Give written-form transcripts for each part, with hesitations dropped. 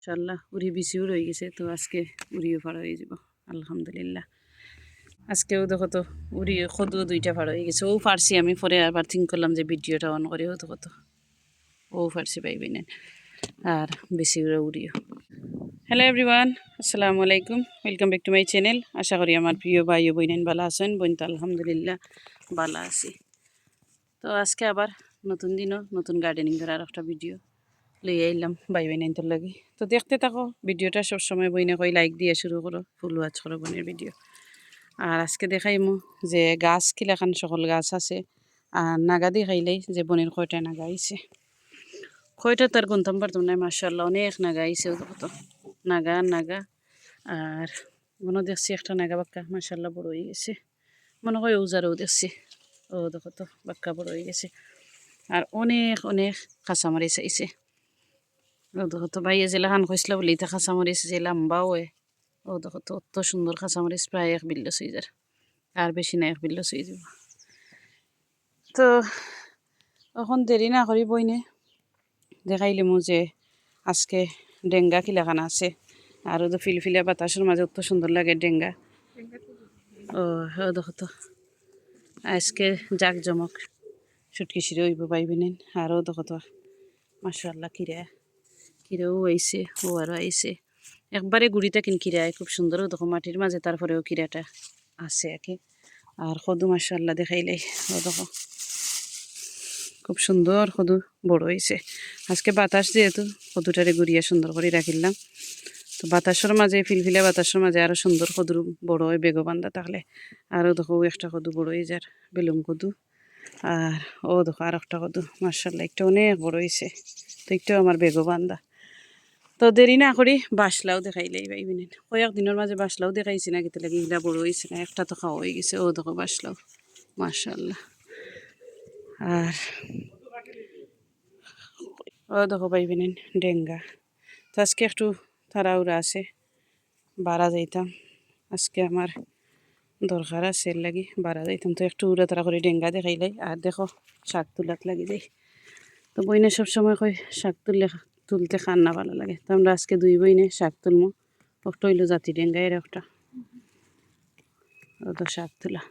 ইনশাল্লাহ উড়ি বেশিও রয়ে গেছে, তো আজকে উড়িও পার হয়ে যাব আলহামদুলিল্লাহ। আজকেও দেখো তো উড়ি খদুও 2টা পার হয়ে গেছে। ও পারছি আমি, পরে আবার থিঙ্ক করলাম যে ভিডিওটা অন করে ও দেখো তো ও পারছি পাইবি না, আর বেশি উড়িও। হ্যালো এভরিওয়ান, আসসালামু আলাইকুম, welcome back to my channel. আশা করি আমার প্রিয় ভাই ও বইনেন ভালো আছেন। বোন তো আলহামদুলিল্লাহ ভালো আছি। তো আজকে আবার নতুন দিনও নতুন গার্ডেনিং করার একটা ভিডিও লইয়া আইলাম ভাই বইনেন তোর লাগি। তো দেখতে থাকো ভিডিওটা, সবসময় বইনে কই লাইক দিয়ে শুরু করো, ফুল ওয়াচ করো বোনের ভিডিও। আর আজকে দেখাইমু যে গাছ কিলাখান সকল গাছ আছে, আর নাগা দেখাইলেই যে বোনের কয়টা নাগা আইছে। কয়টা তার গুনতাম পারতাম না, মাশাআল্লাহ অনেক নাগা আইছে। তো নাগা নাগা, আর মনে দেখছি একটা নাগা বাক্কা মাশাআল্লাহ বড় হয়ে গেছে, মনে হয় উজারও দেখছি। ও দেখো তো বাক্কা বড় হয়ে গেছে। আর অনেক অনেক কাঁচামরিচ আইছে। ও দেখো তো ভাইয়া জেলাখান কইসলা বলি তা কাঁচামরিচ যে লম্বাও হয়। ও দেখো তো অত সুন্দর কাঁচামরিচ, প্রায় 1 বিল্লো সুইজার, আর বেশি না 1 বিল্লো সুই যাব। তো এখন দেরি না করি বইনে দেখাইলিমু যে আজকে ডেঙ্গা কিলাখান আছে। আর তো ফিলফিলা বাতাসের মাঝে অত সুন্দর লাগে ডেঙ্গা। ও দেখো তো আজকে জাকজমক সুটকি সিরে হইব পাইবেন। আরও দেখো তো মাশাআল্লাহ কিরেও আইছে, ও আরও আইছে। একবারে গুড়িটা কিরায় খুব সুন্দর, দেখো মাটির মাঝে, তারপরেও কিরাটা আছে একে। আর কদু মাশাআল্লাহ দেখাইলে ও দেখো খুব সুন্দর কদু বড় হয়েছে। আজকে বাতাস যেহেতু কদুটারে গুড়িয়া সুন্দর করে রাখিলাম। তো বাতাসের মাঝে, ফিলফিলা বাতাসের মাঝে আরও সুন্দর কদুর বড় হয় বেগবান্ধা থাকলে। আরও দেখো একটা কদু বড় হয়ে যার, বেলুম কদু। আর ও দেখো আর একটা কদু মাশাআল্লাহ একটা অনেক বড় হয়েছে। তো একটাও আমার বেগবান্ধা। তো দেরি না করি বাসলাও দেখাইলেই পাইবেন। কয়েক দিনের মাঝে বাসলাও দেখাইছি না, কিন্তু লাগে এগুলা বড় হয়েছে না, একটা তো খাওয়া হয়ে গেছে। ও দেখো বাসলাও মাশাআল্লাহ। আর ও দেখো পাইবেন ডেঙ্গা। তো আজকে একটু তাড়াহুড়া আছে, বাড়া যাইতাম আজকে, আমার দরকার আছে লাগি বাড়া যাইতাম। তো একটু উড়া তাড়া করে ডেঙ্গা দেখাইলাই। আর দেখো শাক তুলাত লাগি যাই। তো বইনে সবসময় কই শাক তুলতে খান না ভালো লাগে। তো আমরা আজকে 2 বইনে শাক তুলমো। একটা হইলো জাতি ডেঙ্গা, এর একটা তো শাক তোলা।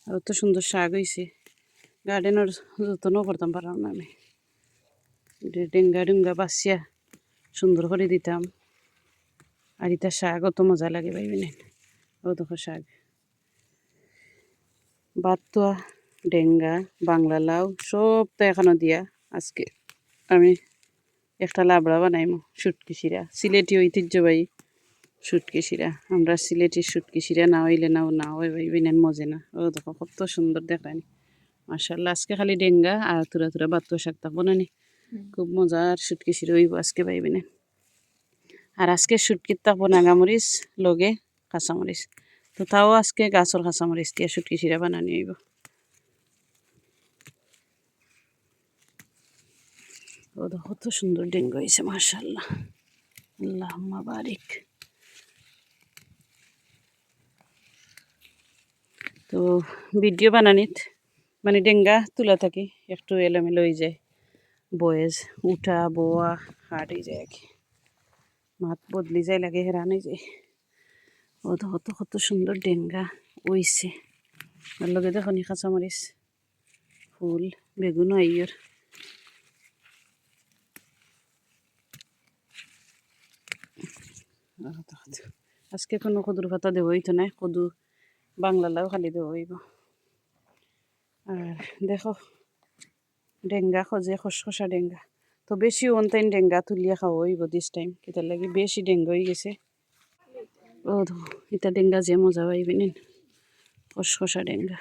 অত সুন্দর শাক হয়েছে, গার্ডেনের যত্নও করতাম পারলাম না আমি। ডেঙ্গা ডেঙ্গা বাসিয়া সুন্দর করে দিতাম। আর এটা শাক অত মজা লাগে পাইবেন। ও দেখো শাক, বাতুয়া, ডেঙ্গা, বাংলা লাউ সব তো এখনো দিয়া। আজকে আমি একটা লাবড়া বানাইমো, শুটকি শিরা, সিলেটি ঐতিহ্যবাহী শুটকি শিরা। আমরা সিলেটি শুটকি শিরা না হইলে না হয় পাইবেন মজে না। ও দেখো কত সুন্দর দেখানি মাশাআল্লাহ। আজকে খালি ডেঙ্গা আর তুরা তুরা বাতুয়া শাক থাকবো না নি, খুব মজার শুটকি শিরা হইব আজকে পাইবেন। আর আজকে শুটকির থাকবো নাগামরিচ লগে কাঁচামরিচ। তো তাও আজকে গাছের কাঁচামরিচ দিয়ে শুটকি শিরা বানানি হইব। ও দেখো কত সুন্দর ডেঙ্গু হয়েছে মাশাআল্লাহ, আল্লাহুম্মা বারিক। তো ভিডিও বানানিত মানে ডেঙ্গা তুলা থাকি একটু এলোমেলো হয়ে যায়, বয়েজ উঠা বোয়া হাট হয়ে যায়, মাত বদলি যায়, লাগে হেরান হয়ে যায়। ও দেখো কত সুন্দর ডেঙ্গা হইছে। আর লগে দেখো নি কাঁচামরিচ, ফুল, বেগুন আইয়র। আজকে কোনো কদুর পাতা দেব হইতো না, কদু বাংলা লাউ খালি দেব হইব। আর দেখো ডেঙ্গা খোঁজে খসখসা ডেঙ্গা। তো বেশি অনটাইম ডেঙ্গা তুলিয়া খাওয়া হইব দিস টাইম, কিতার লাগে বেশি ডেঙ্গা হয়ে গেছে। ও এটা ডেঙ্গা যে মজা পাইবেন, খসখসা ডেঙ্গা।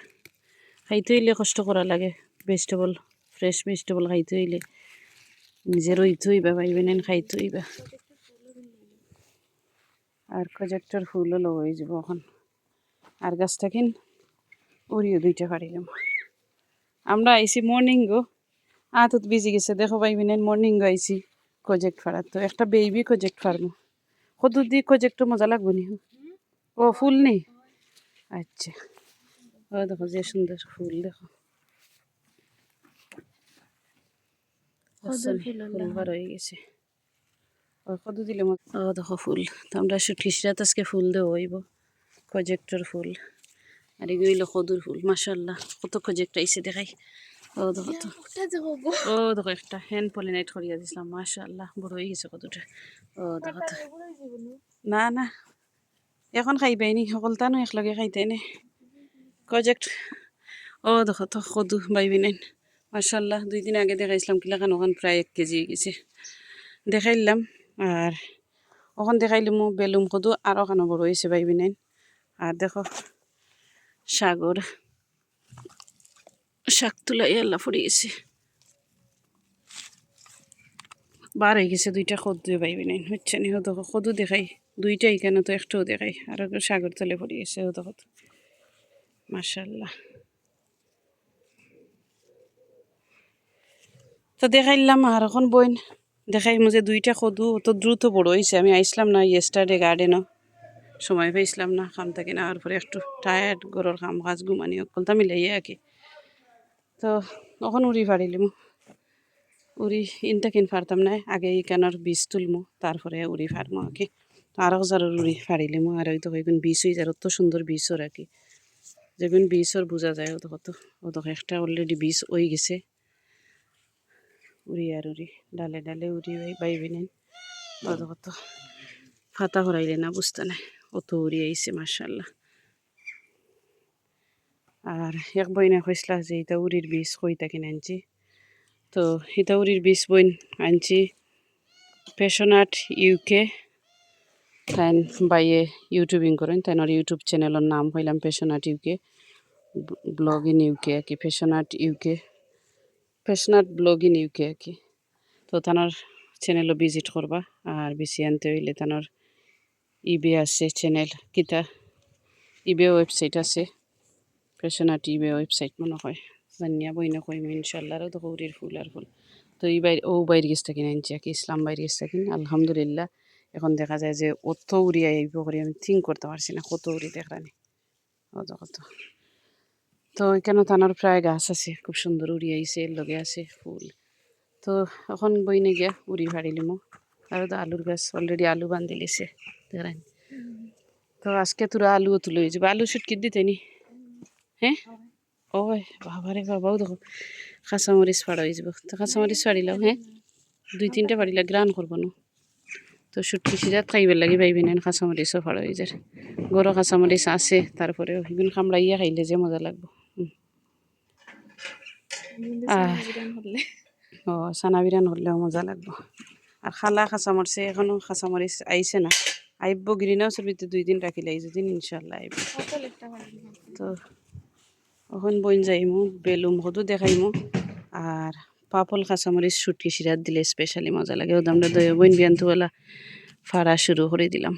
খাইতে হইলে কষ্ট করা লাগে, ভেজিটেবল ফ্রেশ ভেজিটেবল খাইতে হইলে নিজে রইতে হইবা পাইবেন, খাইতে হইবা। আর প্রজেক্টর ফুলও লগ হয়ে যাব এখন। আর গাছ থাকেন ওরিও 2টা পারিলাম। আমরা আইসি মর্নিং গো, আতত বিজি গেছে দেখো পাইবেন মর্নিং গো আইসি প্রজেক্ট ফাড়ার। তো একটা বেবি প্রজেক্ট ফার্মো কত দিয়ে প্রজেক্ট মজা লাগবো নি। ও ফুল নেই, আচ্ছা। ও দেখো যে সুন্দর ফুল, দেখো ফুল বার হয়ে গেছে কত দিলে ও দেখো ফুল তো আমরা সুটকিসরাত আজকে ফুল দেওয়া হইব প্রজেক্টর ফুল আর এগুলো হইলো কদুর ফুল মাশাআল্লাহ কত প্রজেক্ট আইছে দেখাই ও দেখো তো ও দেখো একটা হ্যান্ড পলিনাইট করিয়া দিছিলাম মাশাআল্লাহ বড় হয়ে গেছে কতটা ও দেখো তো না না এখন খাইবাই নি সকলটা নো একলগে খাইতে নে প্রজেক্ট ও দেখো তো কদু বাইবি নাই মাশাআল্লাহ 2 দিন আগে দেখাইছিলাম কিলাখান ওখান প্রায় 1 কেজি হয়ে গেছে দেখাইলাম আর ওখান দেখাইলাম বেলুম কদু আর ওখানে বড় হয়েছে বাইবি নাই আর দেখো সাগর শাক তুলাই আল্লাহ পড়ে গেছে বার হয়ে গেছে 2টা কদু বাইবি নাই হচ্ছে নি দেখো কদু দেখাই 2টা এখানে তো একটাও দেখাই আর সাগর তলে পড়ে গেছে ও দেখো মাশাআল্লাহ তো দেখাইলাম আর এখন বইন দেখাই যে 2টা কদু অত দ্রুত বড় হয়েছে আমি আইসলাম না ইয়েস্টারডে গার্ডেনও সময় পাইছিলাম না খাম থেকে না আর পরে একটু টায়ার্ড গরুর খাম কাজ ঘুমানি অকলতা মিলাইয়া আর কি তো এখন উড়ি ফাড়িলিম উড়ি ইনটা কিন ফাড়তাম না আগে ইকানোর বীজ তুলমো তারপরে উড়ি ফাড়মো আর কি তো আরো যার উড়ি ফাড়িলিম আর ওই তো ওইগুন বীজ হয়ে যার অত সুন্দর বীজ ওর আর কি যেগুন বীজ ওর বোঝা যায় ও তো একটা অলরেডি বীজ হয়ে গেছে উড়ি আর উড়ি ডালে ডালে উড়ি বাইবি নেন কত ফাতা হরাইলে না বুঝতে নাই অত উড়ি আইছে মাশাআল্লাহ আর এক বইনা কইসলা যে এটা উড়ির বীজ কইতা কিনে আনছি তো এটা উড়ির বীজ বইন আনছি প্যাশনেট ইউকে তাই বাইয়ে ইউটিউবিং করেন তাই ওর ইউটিউব চ্যানেলের নাম হইলাম passionate UK vlog in UK আর কি প্যাশনেট ব্লগ ইন ইউকে আর কি তো তানোর চ্যানেলও ভিজিট করবা আর বেশি আনতে হইলে তানোর ইবে আছে চ্যানেল কিতা ইবে ওয়েবসাইট আছে প্যাশনেট ইবে ওয়েবসাইট মনে হয় জানিয়া বইনা কইম ইনশাল্লাহ আর তো কৌরির ফুল আর ফুল তো এই বাইরে বাইর গেছে কিনে আনছি আর কি ইসলাম বাইর গেছে কিনে আলহামদুলিল্লাহ এখন দেখা যায় যে অত উড়ি আইব করে আমি থিঙ্ক করতে পারছি না কত উড়ি দেখানি কত তো এখানে তানোর প্রায় গাছ আছে খুব সুন্দর উড়ি আইছে এর লগে আছে ফুল তো এখন বইনে গিয়া উড়ি ফাড়িলিমো আর তো আলুর গাছ অলরেডি আলু বান্ধি লিছে দেখানি তো আজকে তোরা আলুও তুলে যাবে আলু শুটকি দিতে নি হ্যাঁ ওই বাবারে বাবাও দেখো কাঁচামরিচ ফাড়া হয়ে যাব তো কাঁচামরিচ ফাড়িলাম হ্যাঁ 2-3টা ফাড়িলা গ্রান করবো না তো শুটকি সিরাত খাইবার লাগি পাইবি না কাঁচামরিচও ফাড়া হয়ে যায় গরু কাঁচামরিচ আছে তারপরে সেগুলো কামড়াইয়া খাইলে যে মজা লাগবো ও চানা বিরান হলেও মজা লাগবো আর খালা কাঁচামরিচে এখনো কাঁচামরিচ আইছে না আইব গ্রিন হাউসের ভিতরে 2 দিন রাখিলে এই যদি ইনশাল্লাহ আইব তো এখন বইন যাইমু বেলুম কদু দেখাইমু আর পাপল কাঁচামরিচ শুটকি সিরাত দিলে স্পেশালি মজা লাগে ও আমরা দই বইন বিয়ান্তওয়ালা ফাড়া শুরু করে দিলাম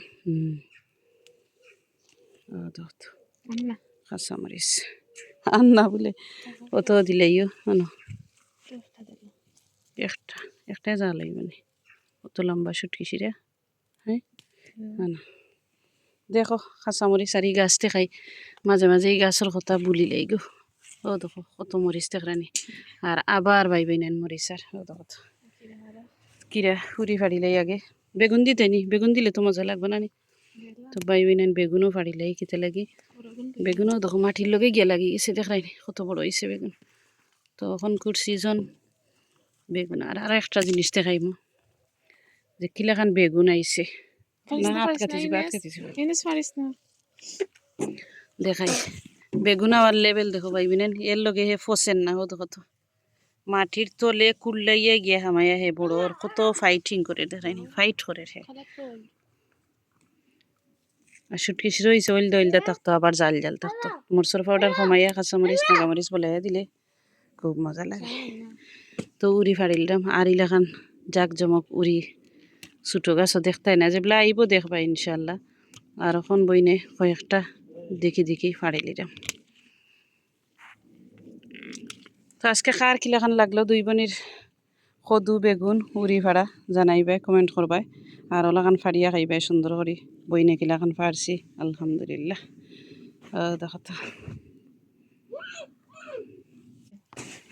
কাঁচামরিচ আন্না বলে অত দিলেইও একটা যা লাগবে না অত লম্বা শুটকি সিরা হ্যাঁ দেখো কাঁচামরিচ আর এই গাছ দেখাই মাঝে মাঝে এই গাছের কথা বুলি লাই গো ও দেখো কত মরিচ দেখরানি আর আবার বাইবে নেন মরিচ আর ও দেখো কিরা ফুরি ফাড়িলাই আগে বেগুন দিতে নি বেগুন দিলে তো মজা লাগবে না নি তো বাইবে নেন বেগুনও ফাড়িলাই কিতে লাগি বেগুনও দেখো মাটির লগে গিয়া লাগি গেছে দেখরাই কত বড় হয়েছে বেগুন তো এখন কুর সিজন বেগুন আর একটা জিনিস দেখাইমু যে কিলাখান বেগুন আইছে দেখাই বেগুন আওয়ার লেভেল দেখো পাইবি না এর লগে হে ফসেন না হতো কত মাটির তলে কুল্লাইয়া গিয়া হামাইয়া হে বড় আর কত ফাইটিং করে দেখাইনি ফাইট করে হে আর শুটকি রয়েছে ওইল দইলদা থাকতো আবার জাল জাল থাকতো মরসর পাউডার কমাইয়া কাঁচামরিচ নাগামরিচ বলাইয়া দিলে খুব মজা লাগে তো উড়ি ফাড়িলাম আর ইলাখান জাক জমক উড়ি ছোটো গাছও দেখতাই না যেগুলা আইব দেখবা ইনশাল্লাহ আর এখন বইনে কয়েকটা দেখি দেখি ফাড়িলিলাম তো আজকে কার কিলাখান লাগলো 2 বোনের কদু বেগুন উড়ি ফাড়া জানাইবাই কমেন্ট করবাই আর ওলাখান ফাড়িয়া খাইবাই সুন্দর করে বইনে কিলাখান ফাড়ছি আলহামদুলিল্লাহ দেখো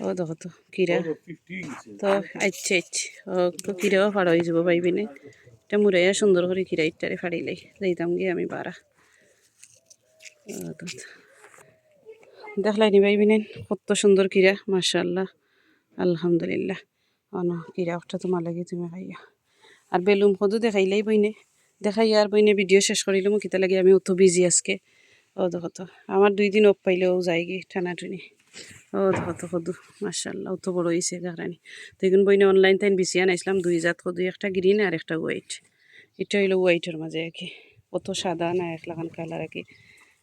ও দেখো তো কিরা তো আচ্ছা আচ্ছা ও তো কিরাও ফাড়া হয়ে যাব পাইবি না এটা মুরাইয়া সুন্দর করে কিরা ইটারে ফাড়িলাই যাইতাম গিয়ে আমি বারা দেখলাই নি পাইবি না কত সুন্দর কিরা মাশাআল্লাহ আলহামদুলিল্লাহ অন কিরা একটা তোমার লাগে তুমি খাইয়া আর বেলুম কদু দেখাইলাই বইনে দেখাই আর বইনে ভিডিও শেষ করিলাম কিতা লাগে আমি অত বিজি আজকে ও দেখো তো আমার 2 দিন অফ পাইলেও যাই গিয়ে টানাটুনি ও দেখো তো কদু মাশাআল্লাহ অত বড় হয়েছে দেখানি তো এখন বইনে অনলাইন তাই বিছিয়া নাইছিলাম 2 জাত কদু একটা গ্রিন আর একটা হোয়াইট এটা হইলো হোয়াইটের মাঝে আর কি অত সাদা না একলাখান কালার আর কি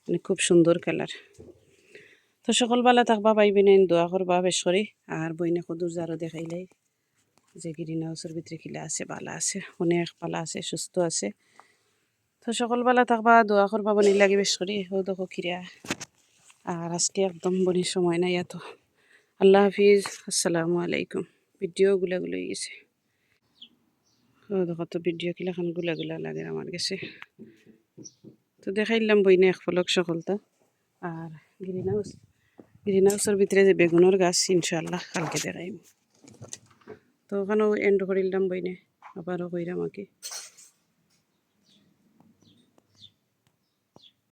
মানে খুব সুন্দর কালার তো সকালবেলা থাকবা পাইবি না দোয়া করবা বেশ করে আর বইনে কদুর জারও দেখাইলাই যে গ্রিন হাউসের ভিতরে কিলা আছে বালা আছে অনেক পালা আছে সুস্থ আছে তো সকালবেলা থাকবা দোয়া করবা বনি লাগি বেশ করি ও দেখো খিরা আর আজকে একদম বনির সময় নাই এত আল্লাহ হাফিজ আসসালামু আলাইকুম ভিডিও গুলা গেছে ও দেখো তো ভিডিও কিলাখান গুলা লাগে আমার কাছে তো দেখাইলাম বইনে এক ফলক সকলটা আর গ্রিন হাউসের ভিতরে যে বেগুনের গাছ ইনশাআল্লাহ কালকে দেখাইম তো ওখানেও এন্ড করিলাম বইনে আবারও কইরাম আঁকি